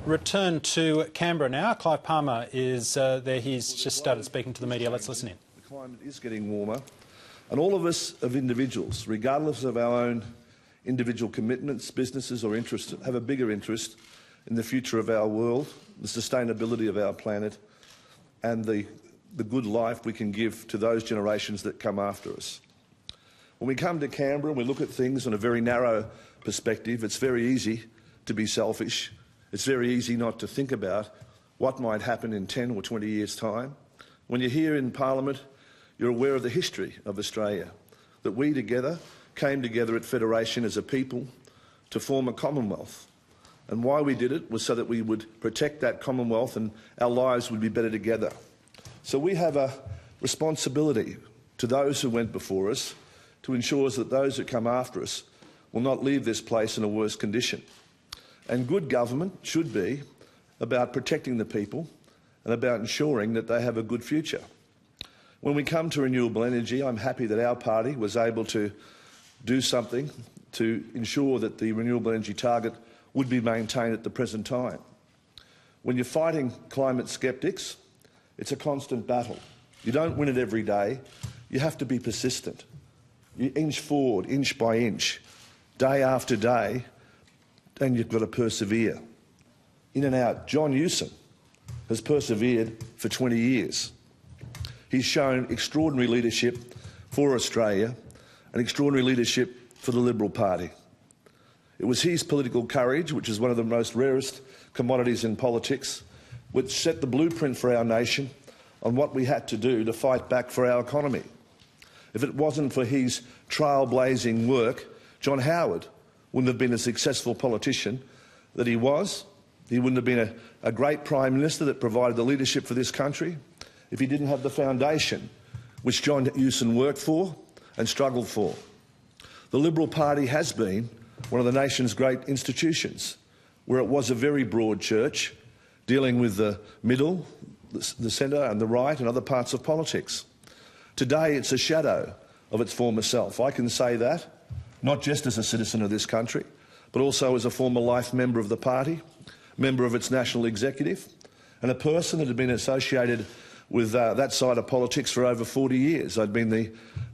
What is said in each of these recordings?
return to Canberra now. Clive Palmer is there. He's just started speaking to the media. Let's listen in. The climate is getting warmer, and all of us as individuals, regardless of our own individual commitments, businesses or interests, have a bigger interest in the future of our world, the sustainability of our planet and the good life we can give to those generations that come after us. When we come to Canberra and we look at things on a very narrow perspective, it's very easy to be selfish. It's very easy not to think about what might happen in 10 or 20 years' time. When you're here in Parliament, you're aware of the history of Australia, that we together came together at Federation as a people to form a Commonwealth. And why we did it was so that we would protect that Commonwealth and our lives would be better together. So we have a responsibility to those who went before us to ensure that those who come after us will not leave this place in a worse condition. And good government should be about protecting the people and about ensuring that they have a good future. When we come to renewable energy, I'm happy that our party was able to do something to ensure that the renewable energy target would be maintained at the present time. When you're fighting climate sceptics, it's a constant battle. You don't win it every day. You have to be persistent. You inch forward, inch by inch, day after day, and you've got to persevere. In and out. John Hewson has persevered for 20 years. He's shown extraordinary leadership for Australia and extraordinary leadership for the Liberal Party. It was his political courage, which is one of the most rarest commodities in politics, which set the blueprint for our nation on what we had to do to fight back for our economy. If it wasn't for his trailblazing work, John Howard wouldn't have been a successful politician that he was. He wouldn't have been a great Prime Minister that provided the leadership for this country if he didn't have the foundation which John Hewson worked for and struggled for. The Liberal Party has been one of the nation's great institutions, where it was a very broad church dealing with the middle, the centre and the right and other parts of politics. Today it's a shadow of its former self. I can say that, not just as a citizen of this country, but also as a former life member of the party, member of its national executive, and a person that had been associated with that side of politics for over 40 years. I'd been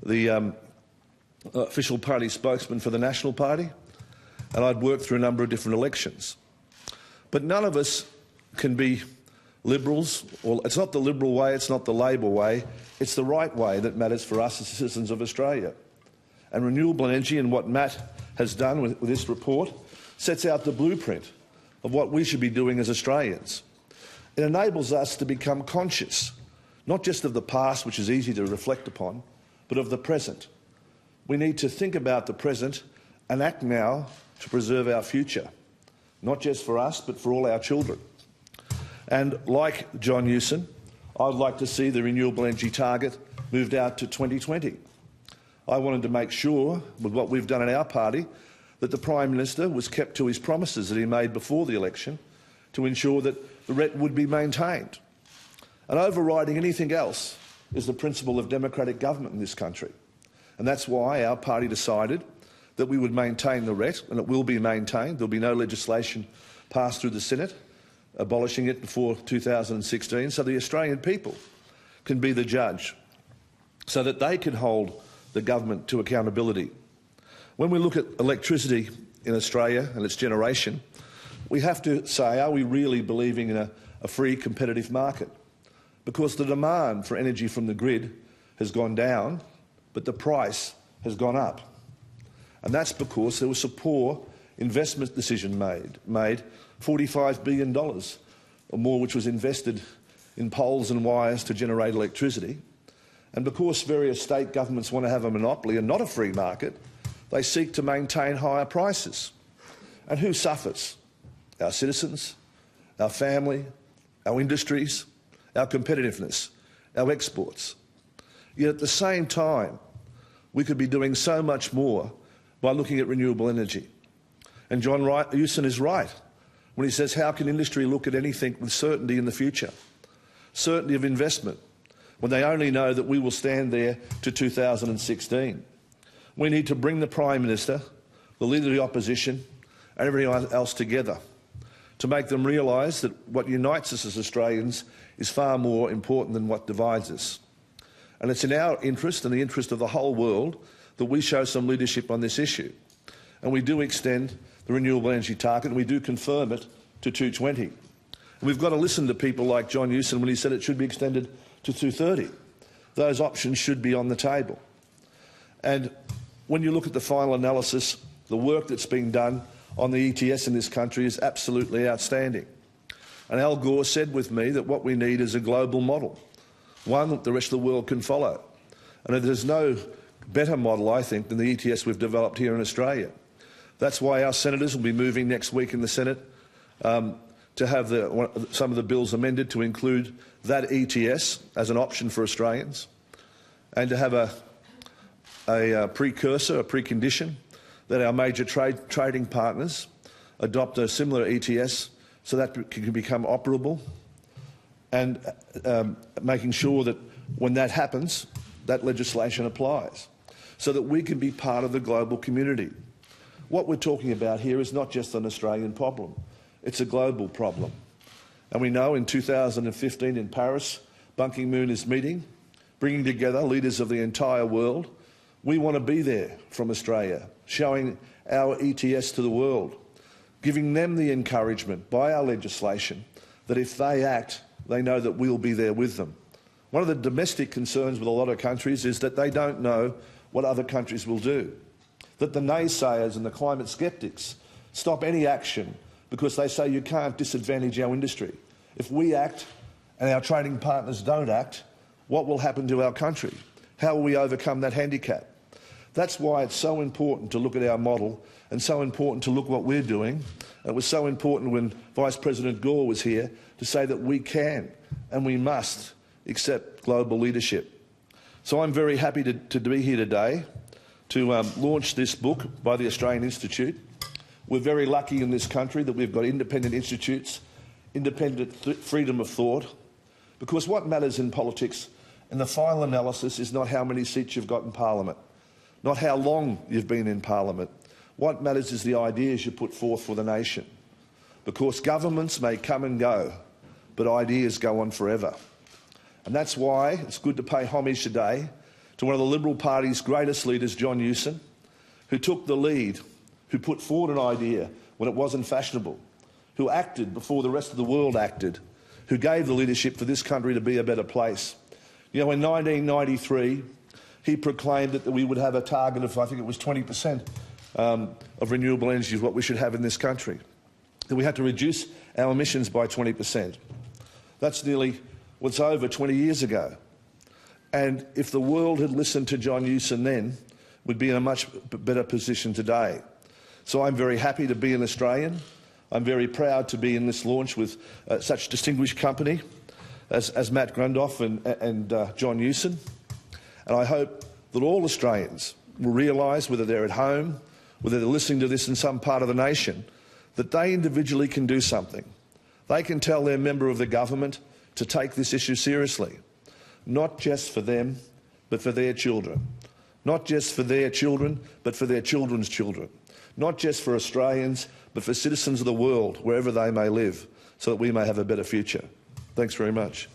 the official party spokesman for the National Party, and I'd worked through a number of different elections. But none of us can be Liberals, or it's not the Liberal way, it's not the Labor way, it's the right way that matters for us as citizens of Australia. And renewable energy and what Matt has done with this report sets out the blueprint of what we should be doing as Australians. It enables us to become conscious, not just of the past, which is easy to reflect upon, but of the present. We need to think about the present and act now to preserve our future, not just for us, but for all our children. And like John Hewson, I'd like to see the renewable energy target moved out to 2020. I wanted to make sure, with what we've done in our party, that the Prime Minister was kept to his promises that he made before the election to ensure that the RET would be maintained. And overriding anything else is the principle of democratic government in this country. And that's why our party decided that we would maintain the RET, and it will be maintained. There'll be no legislation passed through the Senate abolishing it before 2016, so the Australian people can be the judge, so that they can hold the government to accountability. When we look at electricity in Australia and its generation, we have to say, are we really believing in a free, competitive market? Because the demand for energy from the grid has gone down, but the price has gone up. And that's because there was a poor investment decision made $45 billion or more, which was invested in poles and wires to generate electricity. And because various state governments want to have a monopoly and not a free market, they seek to maintain higher prices. And who suffers? Our citizens, our family, our industries, our competitiveness, our exports. Yet at the same time, we could be doing so much more by looking at renewable energy. And John Hewson is right when he says, how can industry look at anything with certainty in the future? Certainty of investment, when they only know that we will stand there to 2016. We need to bring the Prime Minister, the Leader of the Opposition and everyone else together to make them realise that what unites us as Australians is far more important than what divides us. And it's in our interest and the interest of the whole world that we show some leadership on this issue. And we do extend the Renewable Energy Target, and we do confirm it to 220. And we've got to listen to people like John Hewson when he said it should be extended to 230. Those options should be on the table. And when you look at the final analysis, the work that's being done on the ETS in this country is absolutely outstanding. And Al Gore said with me that what we need is a global model, one that the rest of the world can follow. And there's no better model, I think, than the ETS we've developed here in Australia. That's why our senators will be moving next week in the Senate to have some of the bills amended to include that ETS as an option for Australians, and to have a precursor, a precondition, that our major trading partners adopt a similar ETS so that can become operable, and making sure that when that happens, that legislation applies, so that we can be part of the global community. What we're talking about here is not just an Australian problem, it's a global problem. And we know in 2015 in Paris, Ban Ki-moon is meeting, bringing together leaders of the entire world. We want to be there from Australia, showing our ETS to the world, giving them the encouragement by our legislation that if they act, they know that we'll be there with them. One of the domestic concerns with a lot of countries is that they don't know what other countries will do, that the naysayers and the climate sceptics stop any action because they say you can't disadvantage our industry. If we act and our trading partners don't act, what will happen to our country? How will we overcome that handicap? That's why it's so important to look at our model and so important to look what we're doing. It was so important when Vice President Gore was here to say that we can and we must accept global leadership. So I'm very happy to be here today to launch this book by the Australian Institute. We're very lucky in this country that we've got independent institutes, independent freedom of thought, because what matters in politics in the final analysis is not how many seats you've got in Parliament, not how long you've been in Parliament. What matters is the ideas you put forth for the nation, because governments may come and go, but ideas go on forever. And that's why it's good to pay homage today to one of the Liberal Party's greatest leaders, John Hewson, who took the lead, who put forward an idea when it wasn't fashionable, who acted before the rest of the world acted, who gave the leadership for this country to be a better place. You know, in 1993, he proclaimed that we would have a target of, I think it was 20% of renewable energy is what we should have in this country, that we had to reduce our emissions by 20%. That's nearly what's over 20 years ago. And if the world had listened to John Hewson then, we'd be in a much better position today. So I'm very happy to be an Australian. I'm very proud to be in this launch with such distinguished company as Matt Grundoff and John Hewson. And I hope that all Australians will realise, whether they're at home, whether they're listening to this in some part of the nation, that they individually can do something. They can tell their member of the government to take this issue seriously, not just for them, but for their children. Not just for their children, but for their children's children. Not just for Australians, but for citizens of the world, wherever they may live, so that we may have a better future. Thanks very much.